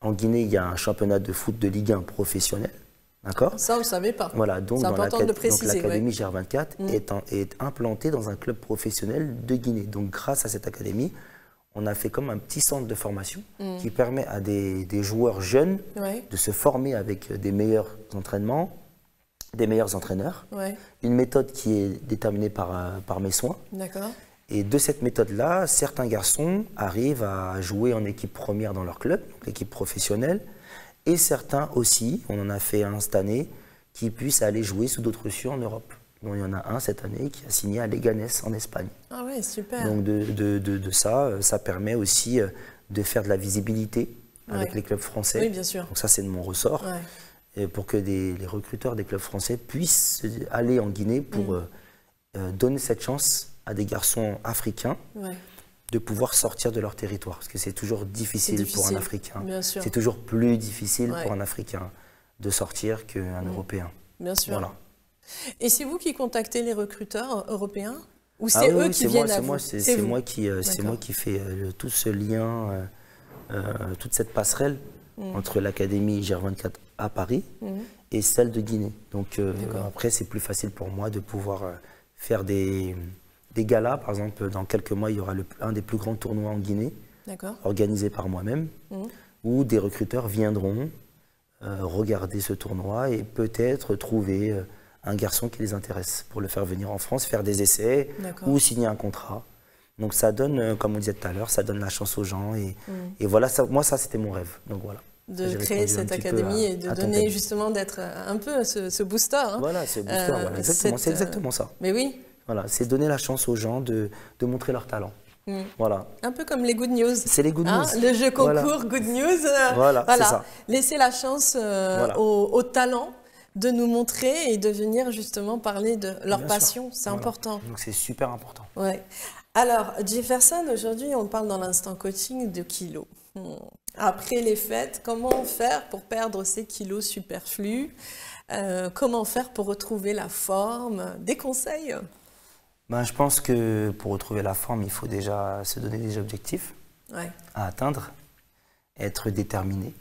en Guinée, il y a un championnat de foot de Ligue 1 professionnel. D'accord ? Ça, on ne le savait pas. Voilà, donc l'Académie GR24 est implantée dans un club professionnel de Guinée. Donc grâce à cette académie, on a fait comme un petit centre de formation qui permet à des joueurs jeunes de se former avec des meilleurs entraînements, des meilleurs entraîneurs. Une méthode qui est déterminée par mes soins. D'accord. Et de cette méthode-là, certains garçons arrivent à jouer en équipe première dans leur club, l'équipe professionnelle, et certains aussi, on en a fait un cette année, qui puissent aller jouer sous d'autres cieux en Europe. Donc il y en a un cette année qui a signé à Leganés en Espagne. Ah ouais, super. Donc de ça permet aussi de faire de la visibilité avec les clubs français. Oui, bien sûr. Donc ça, c'est de mon ressort. Et pour que les recruteurs des clubs français puissent aller en Guinée pour donner cette chance à des garçons africains de pouvoir sortir de leur territoire. Parce que c'est toujours difficile pour un Africain. C'est toujours plus difficile pour un Africain de sortir qu'un Européen. Bien sûr. Voilà. Et c'est vous qui contactez les recruteurs européens? Ou c'est eux qui viennent à vous? C'est moi qui fais tout ce lien, toute cette passerelle entre l'Académie GR24 à Paris et celle de Guinée. Donc après, c'est plus facile pour moi de pouvoir faire des galas. Par exemple, dans quelques mois, il y aura un des plus grands tournois en Guinée, organisé par moi-même, où des recruteurs viendront regarder ce tournoi et peut-être trouver un garçon qui les intéresse pour le faire venir en France, faire des essais ou signer un contrat. Donc ça donne, comme on disait tout à l'heure, ça donne la chance aux gens. Et voilà, moi ça c'était mon rêve. Donc voilà. De créer cette académie et de donner justement, d'être un peu ce booster. Hein. Voilà, ce booster, voilà, exactement, c'est exactement ça. Mais oui. Voilà, c'est donner la chance aux gens de montrer leur talent. Voilà. Un peu comme les good news. C'est les good news. Le jeu concours good news. Voilà, c'est ça. Laisser la chance aux talents de nous montrer et de venir justement parler de leur passion. C'est important. Donc c'est super important. Ouais. Alors, Jefferson, aujourd'hui, on parle dans l'instant coaching de kilos. Après les fêtes, comment faire pour perdre ces kilos superflus? Comment faire pour retrouver la forme? Des conseils? Je pense que pour retrouver la forme, il faut déjà se donner des objectifs à atteindre, être déterminé.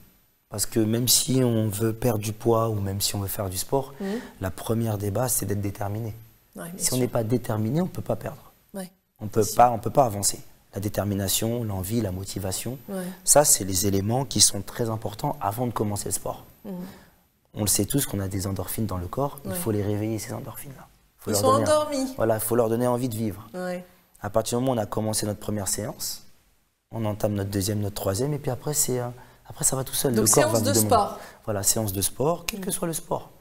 Parce que même si on veut perdre du poids ou même si on veut faire du sport, la première des bases, c'est d'être déterminé. Si on n'est pas déterminé, on ne peut pas perdre. On ne peut pas avancer. La détermination, l'envie, la motivation, ça, c'est les éléments qui sont très importants avant de commencer le sport. On le sait tous qu'on a des endorphines dans le corps, il faut les réveiller, ces endorphines-là. Ils sont endormis. Voilà, il faut leur donner envie de vivre. À partir du moment où on a commencé notre première séance, on entame notre deuxième, notre troisième, et puis après, après ça va tout seul. Donc le corps séance va de sport. Voilà, séance de sport, quel que soit le sport.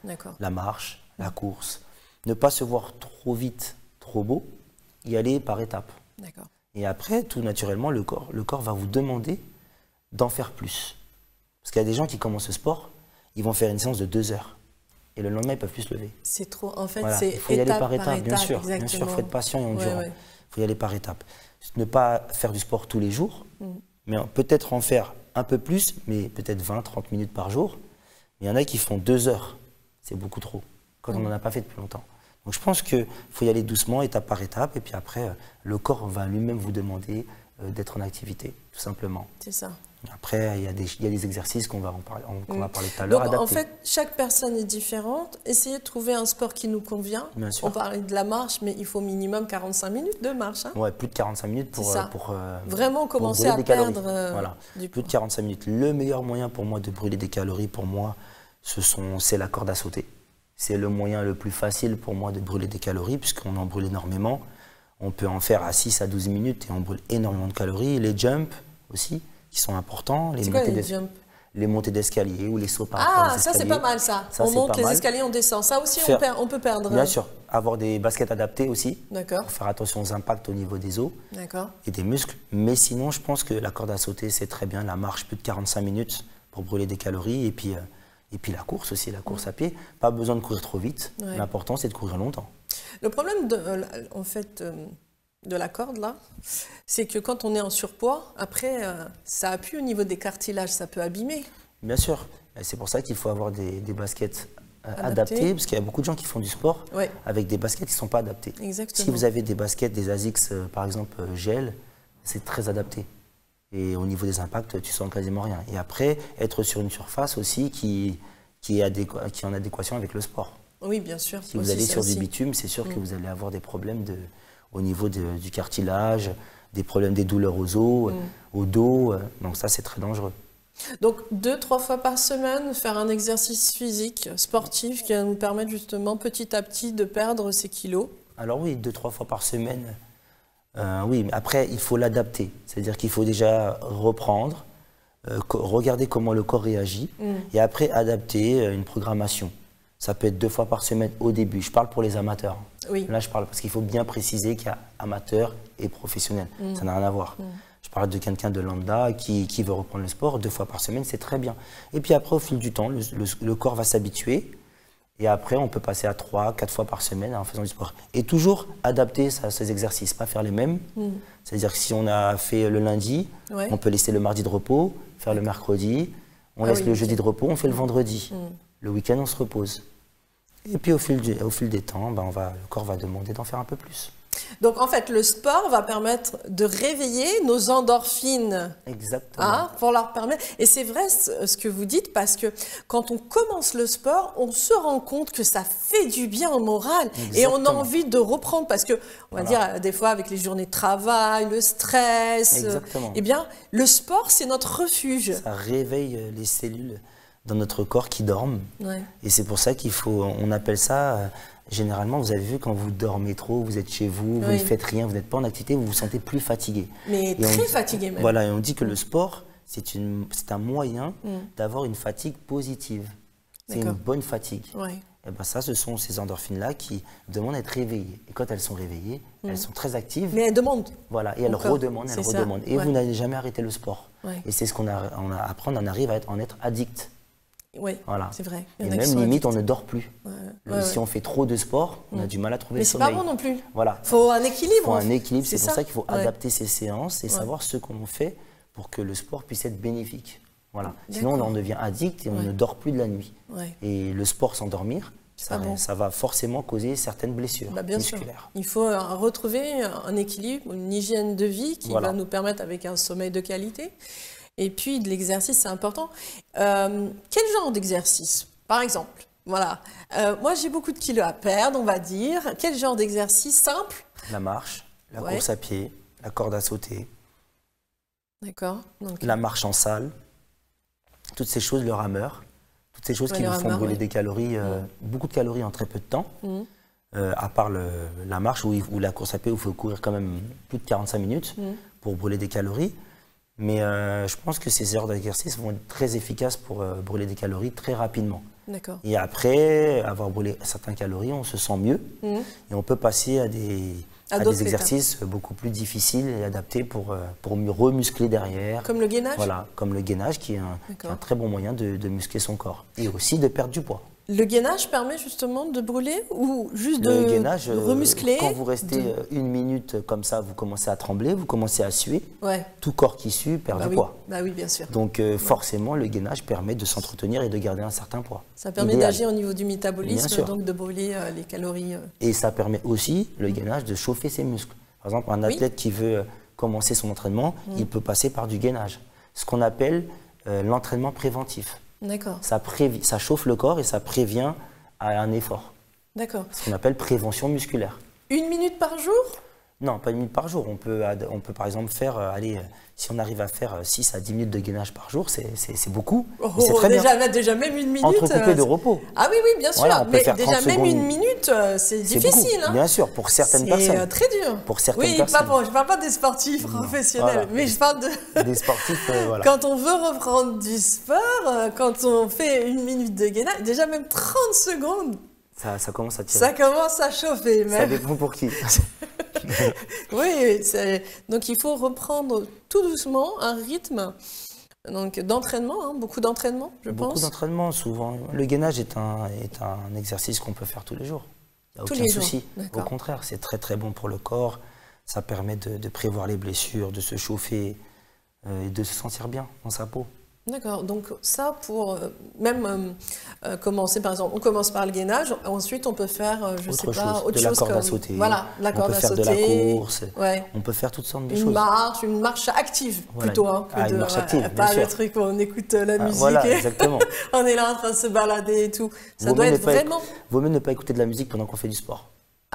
La marche, la course. Ne pas se voir trop vite, trop beau, y aller par étapes. Et après, tout naturellement, le corps va vous demander d'en faire plus. Parce qu'il y a des gens qui commencent le sport, ils vont faire une séance de 2 heures. Et le lendemain, ils ne peuvent plus se lever. C'est trop. En fait, voilà. c'est Il faut y aller par étapes, bien sûr. Bien sûr, il faut être patient et endurant. Il faut y aller par étapes. Ne pas faire du sport tous les jours, mais peut-être en faire un peu plus, mais peut-être 20-30 minutes par jour. Il y en a qui font 2 heures. C'est beaucoup trop, quand on n'en a pas fait depuis longtemps. Donc je pense qu'il faut y aller doucement, étape par étape, et puis après, le corps va lui-même vous demander d'être en activité, tout simplement. C'est ça. Après, il y a des exercices qu'on va parler tout à l'heure. Donc, en fait, chaque personne est différente. Essayez de trouver un sport qui nous convient. Bien sûr. On parlait de la marche, mais il faut minimum 45 minutes de marche. Hein. Ouais, plus de 45 minutes pour vraiment commencer à perdre voilà. du plus poids. de 45 minutes. Le meilleur moyen pour moi de brûler des calories, pour moi, c'est la corde à sauter. C'est le moyen le plus facile pour moi de brûler des calories, puisqu'on en brûle énormément. On peut en faire à 6 à 12 minutes et on brûle énormément de calories. Les jumps aussi, qui sont importants. Les montées d'escalier ou les sauts par rapport aux escaliers. Ça c'est pas mal ça. On monte les escaliers, on descend. Ça aussi on peut perdre. Bien sûr. Avoir des baskets adaptées aussi. D'accord. Pour faire attention aux impacts au niveau des os. D'accord. Et des muscles. Mais sinon, je pense que la corde à sauter, c'est très bien. La marche, plus de 45 minutes pour brûler des calories. Et puis la course aussi, la course à pied. Pas besoin de courir trop vite. L'important, c'est de courir longtemps. Le problème, en fait, de la corde, là, c'est que quand on est en surpoids, après, ça appuie au niveau des cartilages, ça peut abîmer. Bien sûr. C'est pour ça qu'il faut avoir des baskets adaptées, parce qu'il y a beaucoup de gens qui font du sport avec des baskets qui ne sont pas adaptées. Exactement. Si vous avez des baskets, des ASICS, par exemple, gel, c'est très adapté. Et au niveau des impacts, tu sens quasiment rien. Et après, être sur une surface aussi qui est en adéquation avec le sport. Oui, bien sûr. Si vous allez sur du bitume, c'est sûr que vous allez avoir des problèmes au niveau du cartilage, des problèmes des douleurs aux os, au dos. Donc ça, c'est très dangereux. Donc 2-3 fois par semaine, faire un exercice physique, sportif, qui va nous permettre justement petit à petit de perdre ces kilos. Alors oui, 2-3 fois par semaine. Oui, mais après, il faut l'adapter. C'est-à-dire qu'il faut déjà reprendre, regarder comment le corps réagit, et après adapter une programmation. Ça peut être 2 fois par semaine au début. Je parle pour les amateurs. Oui. Là, je parle parce qu'il faut bien préciser qu'il y a amateur et professionnel. Ça n'a rien à voir. Je parle de quelqu'un de lambda qui veut reprendre le sport 2 fois par semaine, c'est très bien. Et puis après, au fil du temps, le corps va s'habituer. Et après, on peut passer à 3-4 fois par semaine en faisant du sport. Et toujours adapter ces exercices, pas faire les mêmes. C'est-à-dire que si on a fait le lundi, on peut laisser le mardi de repos, faire le mercredi, on laisse le jeudi de repos, on fait le vendredi. Le week-end, on se repose. Et puis au fil des temps, le corps va demander d'en faire un peu plus. Donc, en fait, le sport va permettre de réveiller nos endorphines. Exactement. Hein, pour leur permettre. Et c'est vrai ce que vous dites, parce que quand on commence le sport, on se rend compte que ça fait du bien au moral. Et on a envie de reprendre, parce que, on va dire, des fois, avec les journées de travail, le stress, eh bien, le sport, c'est notre refuge. Ça réveille les cellules dans notre corps qui dorment. Ouais. Et c'est pour ça qu'il faut, on appelle ça, généralement, vous avez vu, quand vous dormez trop, vous êtes chez vous, vous ne faites rien, vous n'êtes pas en activité, vous vous sentez plus fatigué. Mais très fatigué même. Voilà, et on dit que le sport, c'est un moyen d'avoir une fatigue positive. C'est une bonne fatigue. Ouais. Et ben ça, ce sont ces endorphines-là qui demandent à être réveillées. Et quand elles sont réveillées, elles sont très actives. Mais elles demandent. Voilà, et elles redemandent, elles redemandent. Et vous n'allez jamais arrêter le sport. Ouais. Et c'est ce qu'on a, après, on en arrive à en être addict. Oui, voilà. c'est vrai. Et même limite, on ne dort plus. Si on fait trop de sport, on a du mal à trouver le sommeil. Mais c'est pas bon non plus. Voilà. Il faut un équilibre. Il faut un équilibre, c'est pour ça qu'il faut adapter ses séances et savoir ce qu'on fait pour que le sport puisse être bénéfique. Voilà. Sinon, on en devient addict et on ne dort plus de la nuit. Et le sport, s'endormir, ça va forcément causer certaines blessures musculaires. Il faut retrouver un équilibre, une hygiène de vie qui va nous permettre, avec un sommeil de qualité. Et puis, de l'exercice, c'est important. Quel genre d'exercice, par exemple? Voilà. Moi, j'ai beaucoup de kilos à perdre, on va dire. Quel genre d'exercice simple? La marche, la course à pied, la corde à sauter. D'accord. La marche en salle. Toutes ces choses, le rameur. Toutes ces choses qui vous font brûler des calories, beaucoup de calories en très peu de temps. À part la marche ou la course à pied où il faut courir quand même plus de 45 minutes pour brûler des calories. Mais je pense que ces heures d'exercice vont être très efficaces pour brûler des calories très rapidement. D'accord. Et après avoir brûlé certaines calories, on se sent mieux et on peut passer à des exercices beaucoup plus difficiles et adaptés pour mieux remuscler derrière. Comme le gainage? Voilà, comme le gainage qui est un très bon moyen de muscler son corps et aussi de perdre du poids. Le gainage permet justement de brûler ou juste de remuscler? Quand vous restez une minute comme ça, vous commencez à trembler, vous commencez à suer. Tout corps qui sue perd du poids. Bah oui, bien sûr. Donc forcément, le gainage permet de s'entretenir et de garder un certain poids. Ça permet d'agir au niveau du métabolisme, donc de brûler les calories. Et ça permet aussi, le gainage, de chauffer ses muscles. Par exemple, un athlète qui veut commencer son entraînement, il peut passer par du gainage. Ce qu'on appelle l'entraînement préventif. D'accord. Ça chauffe le corps et ça prévient à un effort. D'accord. Ce qu'on appelle prévention musculaire. 1 minute par jour? Non, pas 1 minute par jour. On peut par exemple faire, si on arrive à faire 6 à 10 minutes de gainage par jour, c'est beaucoup. C'est très bien. Déjà même 1 minute. Entrecoupé de repos. Ah oui, bien sûr. Voilà, mais déjà même 1 minute, c'est difficile. Bien sûr, pour certaines personnes. C'est très dur. Pour certaines personnes. Je ne parle pas des sportifs professionnels, mais je parle des sportifs. Voilà. Quand on veut reprendre du sport, quand on fait 1 minute de gainage, déjà même 30 secondes. Ça commence à tirer. Ça commence à chauffer. Même. Ça dépend pour qui. Oui, donc il faut reprendre tout doucement un rythme d'entraînement, beaucoup d'entraînement, je pense. Beaucoup d'entraînement, souvent. Le gainage est un exercice qu'on peut faire tous les jours. Il n'y a aucun souci. Au contraire, c'est très très bon pour le corps. Ça permet de prévoir les blessures, de se chauffer et de se sentir bien dans sa peau. D'accord, donc ça pour même commencer, par exemple, on commence par le gainage, ensuite on peut faire, autre chose, la corde à sauter. Voilà, la corde à sauter. On peut faire de la course, on peut faire toutes sortes de choses. Une marche active plutôt. Une marche active, pas le truc où on écoute la musique, voilà, exactement. On est là en train de se balader et tout. Ça doit être vraiment... Vaut mieux ne pas écouter de la musique pendant qu'on fait du sport.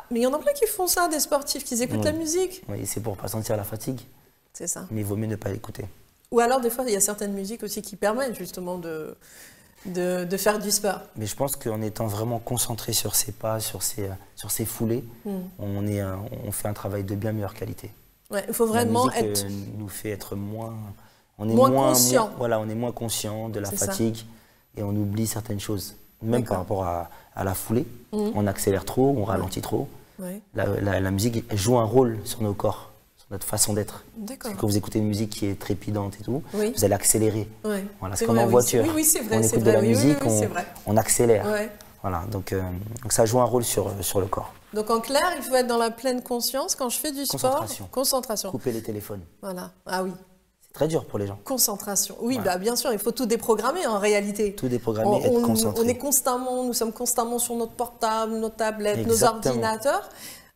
Mais il y en a plein qui font ça, des sportifs, qui écoutent la musique. Oui, c'est pour ne pas sentir la fatigue. C'est ça. Mais il vaut mieux ne pas écouter. Ou alors, des fois, il y a certaines musiques aussi qui permettent justement de faire du sport. Mais je pense qu'en étant vraiment concentré sur ses pas, sur ses foulées, on fait un travail de bien meilleure qualité. Ouais, il faut vraiment être... nous fait être moins... moins conscient. Voilà, on est moins conscient de la fatigue et on oublie certaines choses. Même par rapport à la foulée, on accélère trop, on ralentit trop. Ouais. La musique joue un rôle sur nos corps. Notre façon d'être. D'accord. Quand vous écoutez une musique qui est trépidante et tout, vous allez accélérer. Ouais. Voilà, c'est comme en voiture. Oui, c'est vrai. On écoute de la musique, on accélère. Ouais. Voilà, donc ça joue un rôle sur le corps. Donc en clair, il faut être dans la pleine conscience quand je fais du sport. Concentration. Couper les téléphones. Voilà. Ah oui. C'est très dur pour les gens. Concentration. Oui, bien sûr, il faut tout déprogrammer en réalité. Tout déprogrammer, être concentré. Nous sommes constamment sur notre portable, nos tablettes, nos ordinateurs.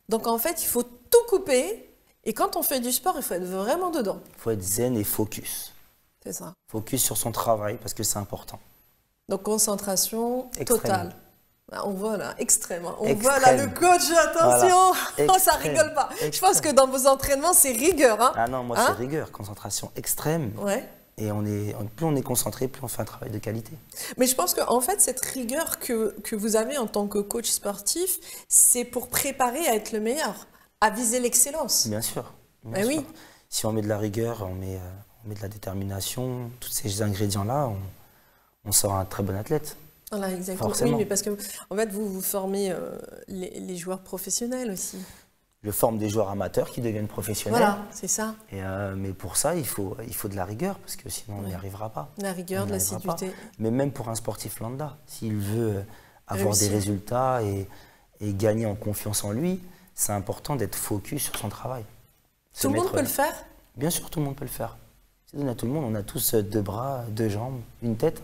Donc en fait, il faut tout couper. Et quand on fait du sport, il faut être vraiment dedans. Il faut être zen et focus. C'est ça. Focus sur son travail parce que c'est important. Donc concentration Extrême. totale. On voit là, extrême. On Extrême. voit là le coach, attention, Voilà. ça rigole pas. Extrême. Je pense que dans vos entraînements, c'est rigueur. Hein. Ah non, moi Hein? c'est rigueur, concentration extrême. Ouais. Et plus on est concentré, plus on fait un travail de qualité. Mais je pense qu'en fait, cette rigueur que vous avez en tant que coach sportif, c'est pour préparer à être le meilleur, à viser l'excellence. Bien sûr. Eh oui. Si on met de la rigueur, on met de la détermination, tous ces ingrédients-là, on sort un très bon athlète. Voilà, exactement. Forcément. Oui, mais parce que en fait, vous formez les joueurs professionnels aussi. Je forme des joueurs amateurs qui deviennent professionnels. Voilà, c'est ça. Mais pour ça, il faut de la rigueur, parce que sinon on n'y arrivera pas. La rigueur, On de n'y arrivera l'assiduité. pas. Mais même pour un sportif lambda, s'il veut avoir Réussir. des résultats et gagner en confiance en lui, c'est important d'être focus sur son travail. Tout le monde peut le faire? Bien sûr, tout le monde peut le faire. C'est donné à tout le monde. On a tous 2 bras, 2 jambes, une tête.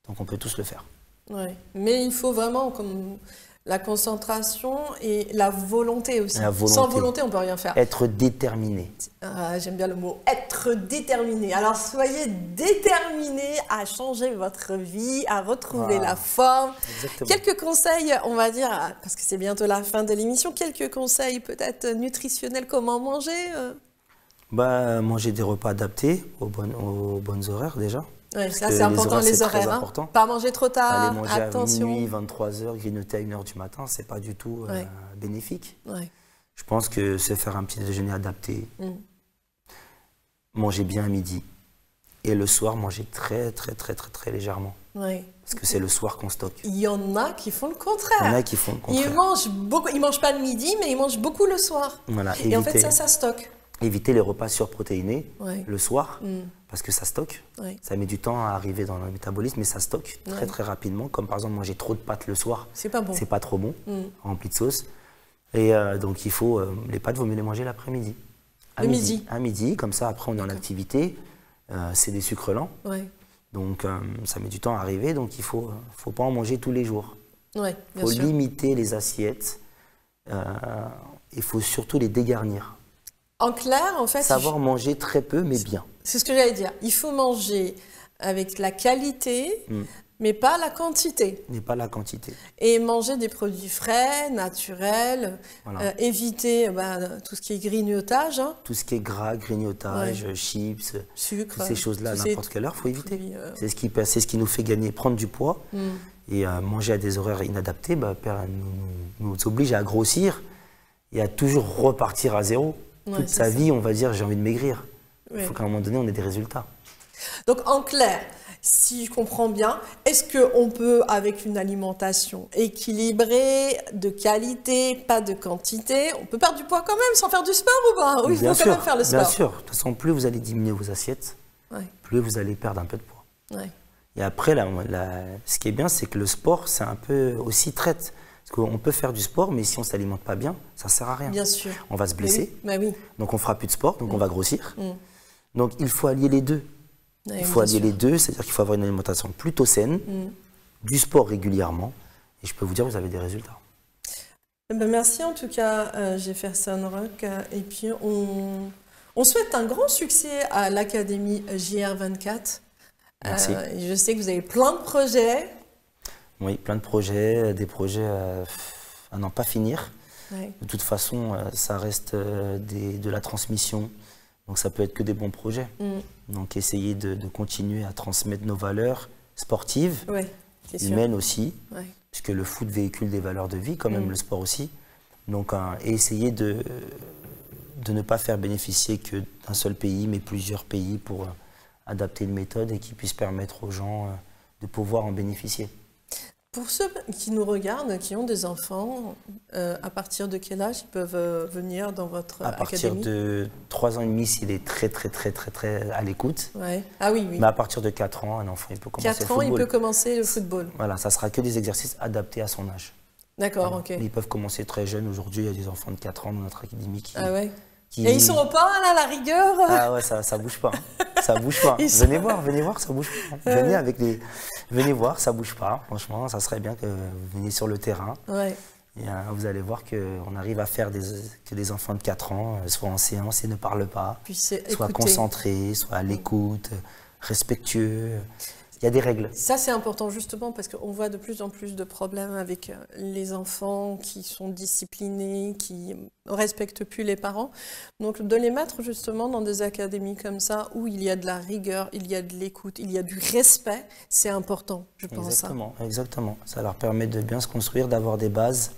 Donc on peut tous le faire. Oui. Mais il faut vraiment comme la concentration et la volonté aussi. La volonté. Sans volonté, on ne peut rien faire. Être déterminé. Ah, j'aime bien le mot être déterminé. Alors soyez déterminé à changer votre vie, à retrouver Voilà. la forme. Exactement. Quelques conseils, on va dire, parce que c'est bientôt la fin de l'émission, quelques conseils peut-être nutritionnels, comment manger Manger des repas adaptés aux bonnes horaires déjà. Ouais, Parce ça que c'est important, c'est les très horaires. Hein. important. Pas manger trop tard, Aller manger attention. à minuit, 23h, grignoter à 1h du matin, c'est pas du tout Ouais. bénéfique. Ouais. Je pense que c'est faire un petit déjeuner adapté, manger bien à midi, et le soir, manger très légèrement. Ouais. Parce que c'est le soir qu'on stocke. Il y en a qui font le Il y contraire. en a qui font le contraire. Ils mangent beaucoup, ils mangent pas le midi, mais ils mangent beaucoup le soir. Voilà, Et en fait, ça stocke. éviter les repas surprotéinés Ouais. le soir, parce que ça stocke. Ouais. Ça met du temps à arriver dans le métabolisme, mais ça stocke Ouais. très rapidement. Comme par exemple manger trop de pâtes le soir, C'est pas bon. c'est pas trop bon, rempli de sauce. Et donc il faut, les pâtes, vaut mieux les manger l'après-midi. Le midi. À midi, comme ça après on est en activité, c'est des sucres lents, Ouais. donc ça met du temps à arriver, donc il faut pas en manger tous les jours. Ouais, Il bien faut sûr. limiter les assiettes, il faut surtout les dégarnir. En clair, en fait, Savoir manger très peu, mais bien. c'est ce que j'allais dire. Il faut manger avec la qualité, mais pas la quantité. Mais pas la quantité. Et manger des produits frais, naturels, Voilà. éviter tout ce qui est grignotage, hein, Tout ce qui est gras, grignotage, chips, sucre. toutes ces choses-là à tous ces n'importe quelle heure, il faut éviter. produits, C'est ce qui nous fait gagner, prendre du poids. Et manger à des horaires inadaptés nous oblige à grossir et à toujours repartir à zéro. Ouais, Toute c'est sa ça. vie, on va dire j'ai envie de maigrir. Il Ouais. faut qu'à un moment donné, on ait des résultats. Donc en clair, si je comprends bien, est-ce qu'on peut, avec une alimentation équilibrée, de qualité, pas de quantité, on peut perdre du poids quand même sans faire du sport ou pas? Oui, il faut quand même faire le sport. Bien sûr. De toute façon, plus vous allez diminuer vos assiettes, Ouais, plus vous allez perdre un peu de poids. ouais. Et après, ce qui est bien, c'est que le sport, c'est un peu aussi traite. Parce qu'on peut faire du sport, mais si on ne s'alimente pas bien, ça ne sert à rien. Bien sûr. On va se blesser, Bah oui. donc on ne fera plus de sport, donc on va grossir. Donc il faut allier les deux. Ouais, Il faut bien allier sûr. les deux, c'est-à-dire qu'il faut avoir une alimentation plutôt saine, du sport régulièrement, et je peux vous dire, vous avez des résultats. Eh ben, merci en tout cas, Jefferson Rock. Et puis on souhaite un grand succès à l'Académie JR24. Merci. Et je sais que vous avez plein de projets. Oui, plein de projets, des projets à n'en pas finir. Ouais. De toute façon, ça reste de la transmission, donc ça peut être que des bons projets. Donc essayer de continuer à transmettre nos valeurs sportives, Ouais, c'est sûr. humaines aussi, Ouais. puisque le foot véhicule des valeurs de vie, quand même le sport aussi. Donc et essayer de ne pas faire bénéficier que d'un seul pays, mais plusieurs pays pour adapter une méthode et qui puisse permettre aux gens de pouvoir en bénéficier. Pour ceux qui nous regardent, qui ont des enfants, à partir de quel âge ils peuvent venir dans votre À partir académie? de 3 ans et demi, s'il est très à l'écoute. Ouais. Ah oui, oui. Mais à partir de 4 ans, un enfant, il peut commencer 4 le ans, football. il peut commencer le football. Voilà, ça sera que des exercices adaptés à son âge. D'accord, Voilà. ok. Mais ils peuvent commencer très jeunes. Aujourd'hui, il y a des enfants de 4 ans dans notre académie qui... Ah ouais. qui- Et ils sont au pain, là, la rigueur? Ah ouais, ça bouge pas. Hein. Ça bouge pas. Ils sont- Venez voir, ça bouge pas. Venez voir, ça bouge pas. Franchement, ça serait bien que vous veniez sur le terrain. Ouais. Et, vous allez voir qu'on arrive à faire que des enfants de 4 ans soient en séance et ne parlent pas, soient concentrés, soient à l'écoute, respectueux. Il y a des règles. Ça, c'est important justement parce qu'on voit de plus en plus de problèmes avec les enfants qui sont disciplinés, qui ne respectent plus les parents. Donc, de les mettre justement dans des académies comme ça, où il y a de la rigueur, il y a de l'écoute, il y a du respect, c'est important, je pense. Exactement, exactement. Ça leur permet de bien se construire, d'avoir des bases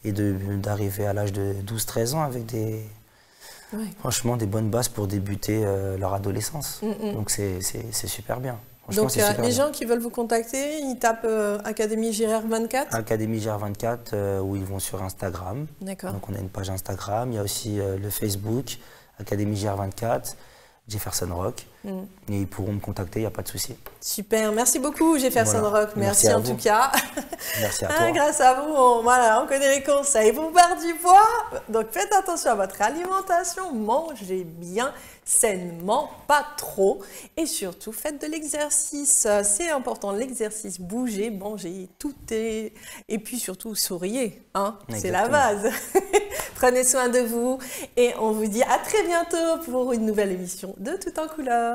et d'arriver à l'âge de 12-13 ans avec franchement, des bonnes bases pour débuter leur adolescence. Donc, c'est super bien. Donc, les gens qui veulent vous contacter, ils tapent Académie GR24 ? Académie GR24, où ils vont sur Instagram. D'accord. Donc, on a une page Instagram. Il y a aussi le Facebook, Académie GR24, Jefferson Rock. Et ils pourront me contacter, il n'y a pas de souci. Super, merci beaucoup Jefferson Rock. Merci en tout cas. Merci à toi. Grâce à vous, on connaît les conseils pour perdre du poids. Donc faites attention à votre alimentation, mangez bien, sainement, pas trop. Et surtout, faites de l'exercice. C'est important, l'exercice, bougez, mangez, tout est... Et puis surtout, souriez. C'est la base. Prenez soin de vous et on vous dit à très bientôt pour une nouvelle émission de Tout en couleur.